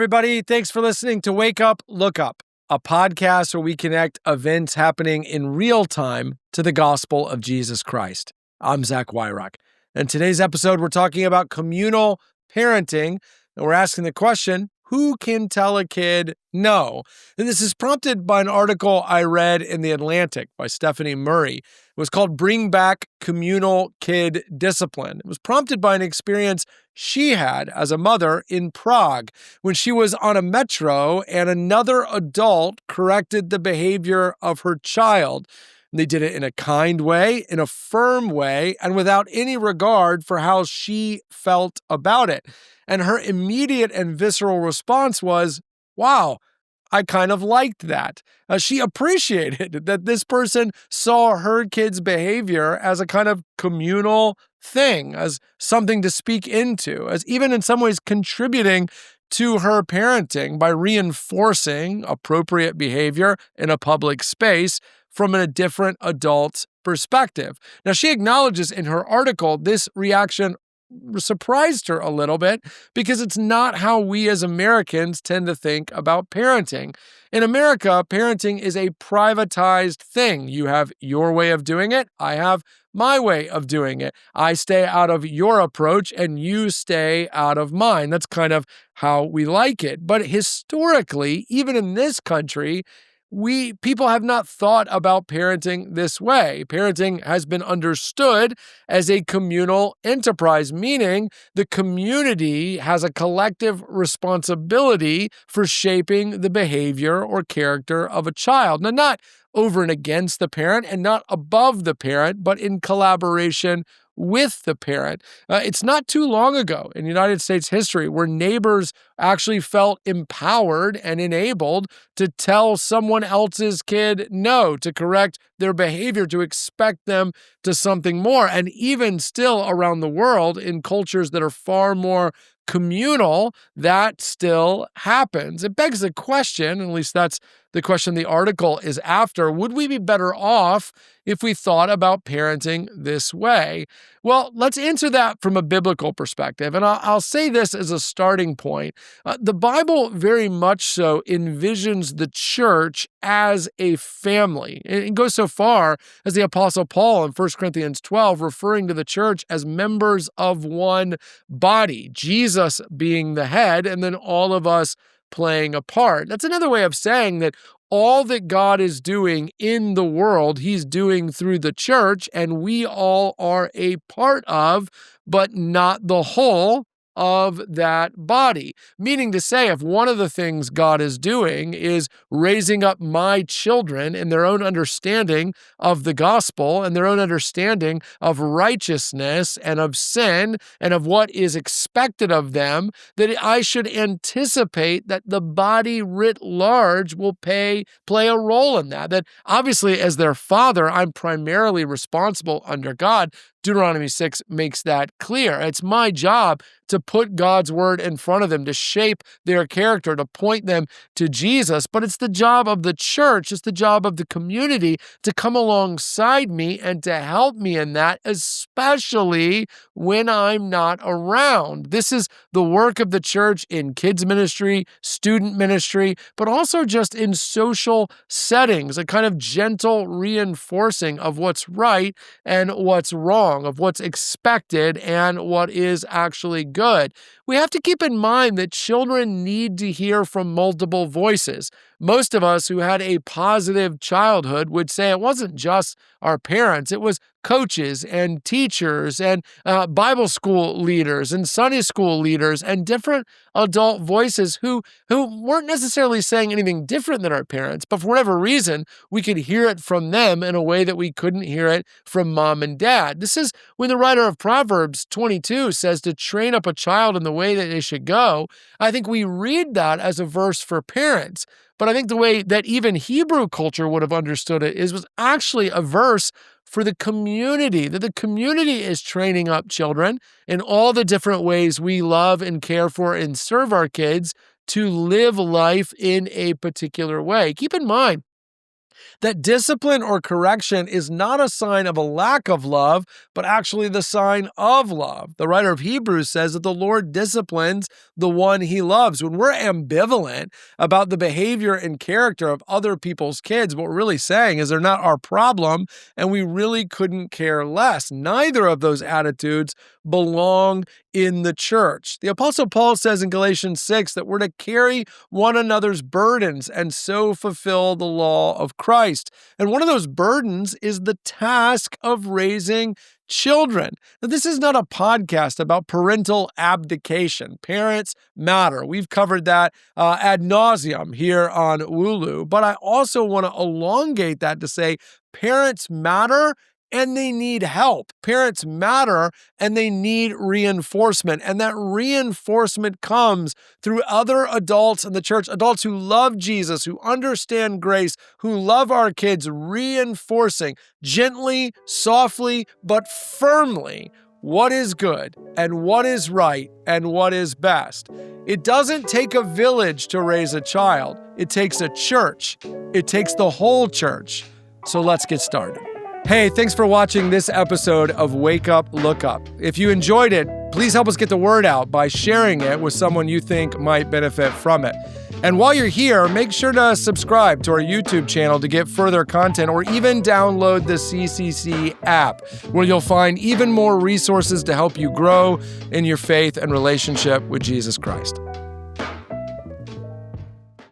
everybody. Thanks for listening to Wake Up, Look Up, a podcast where we connect events happening in real time to the gospel of Jesus Christ. I'm Zach Wyrock. In today's episode, we're talking about communal parenting, and we're asking the question, who can tell a kid no? And this is prompted by an article I read in The Atlantic by Stephanie Murray. It was called Bring Back Communal Kid Discipline. It was prompted by an experience she had as a mother in Prague when she was on a metro and another adult corrected the behavior of her child. They did it in a kind way, in a firm way, and without any regard for how she felt about it. And her immediate and visceral response was, wow, I kind of liked that. She appreciated that this person saw her kid's behavior as a kind of communal thing, as something to speak into, as even in some ways contributing to her parenting by reinforcing appropriate behavior in a public space from a different adult's perspective. Now, she acknowledges in her article this reaction surprised her a little bit because it's not how we as Americans tend to think about parenting. In America, parenting is a privatized thing. You have your way of doing it. I have my way of doing it. I stay out of your approach and you stay out of mine. That's kind of how we like it. But historically, even in this country, people have not thought about parenting this way. Parenting has been understood as a communal enterprise, meaning the community has a collective responsibility for shaping the behavior or character of a child. Now, not over and against the parent and not above the parent, but in collaboration with the parent. It's not too long ago in United States history where neighbors actually felt empowered and enabled to tell someone else's kid no, to correct their behavior, to expect them to something more. And even still around the world in cultures that are far more communal, that still happens. It begs the question, at least that's the question the article is after, would we be better off if we thought about parenting this way? Well, let's answer that from a biblical perspective. And I'll say this as a starting point. The Bible very much so envisions the church as a family. It goes so far as the Apostle Paul in 1 Corinthians 12, referring to the church as members of one body, Jesus being the head, and then all of us playing a part. That's another way of saying that all that God is doing in the world, he's doing through the church, and we all are a part of, but not the whole of that body. Meaning to say, if one of the things God is doing is raising up my children in their own understanding of the gospel and their own understanding of righteousness and of sin and of what is expected of them, that I should anticipate that the body writ large will play a role in that. That obviously as their father, I'm primarily responsible under God. Deuteronomy 6 makes that clear. It's my job to put God's word in front of them, to shape their character, to point them to Jesus. But it's the job of the church, it's the job of the community to come alongside me and to help me in that, especially when I'm not around. This is the work of the church in kids ministry, student ministry, but also just in social settings, a kind of gentle reinforcing of what's right and what's wrong, of what's expected and what is actually good. We have to keep in mind that children need to hear from multiple voices. Most of us who had a positive childhood would say it wasn't just our parents, it was coaches and teachers and Bible school leaders and Sunday school leaders and different adult voices who weren't necessarily saying anything different than our parents, but for whatever reason, we could hear it from them in a way that we couldn't hear it from mom and dad. This is when the writer of Proverbs 22 says to train up a child in the way that they should go. I think we read that as a verse for parents. But I think the way that even Hebrew culture would have understood it was actually a verse for the community, that the community is training up children in all the different ways we love and care for and serve our kids to live life in a particular way. Keep in mind, That discipline or correction is not a sign of a lack of love, but actually the sign of love. The writer of Hebrews says that the Lord disciplines the one he loves. When we're ambivalent about the behavior and character of other people's kids, what we're really saying is they're not our problem, and we really couldn't care less. Neither of those attitudes belong in the church. The Apostle Paul says in Galatians 6 that we're to carry one another's burdens and so fulfill the law of Christ. And one of those burdens is the task of raising children. Now, this is not a podcast about parental abdication. Parents matter. We've covered that ad nauseum here on Wulu, but I also want to elongate that to say parents matter and they need help. Parents matter and they need reinforcement. And that reinforcement comes through other adults in the church, adults who love Jesus, who understand grace, who love our kids, reinforcing gently, softly, but firmly what is good and what is right and what is best. It doesn't take a village to raise a child. It takes a church. It takes the whole church. So let's get started. Hey, thanks for watching this episode of Wake Up, Look Up. If you enjoyed it, please help us get the word out by sharing it with someone you think might benefit from it. And while you're here, make sure to subscribe to our YouTube channel to get further content, or even download the CCC app, where you'll find even more resources to help you grow in your faith and relationship with Jesus Christ.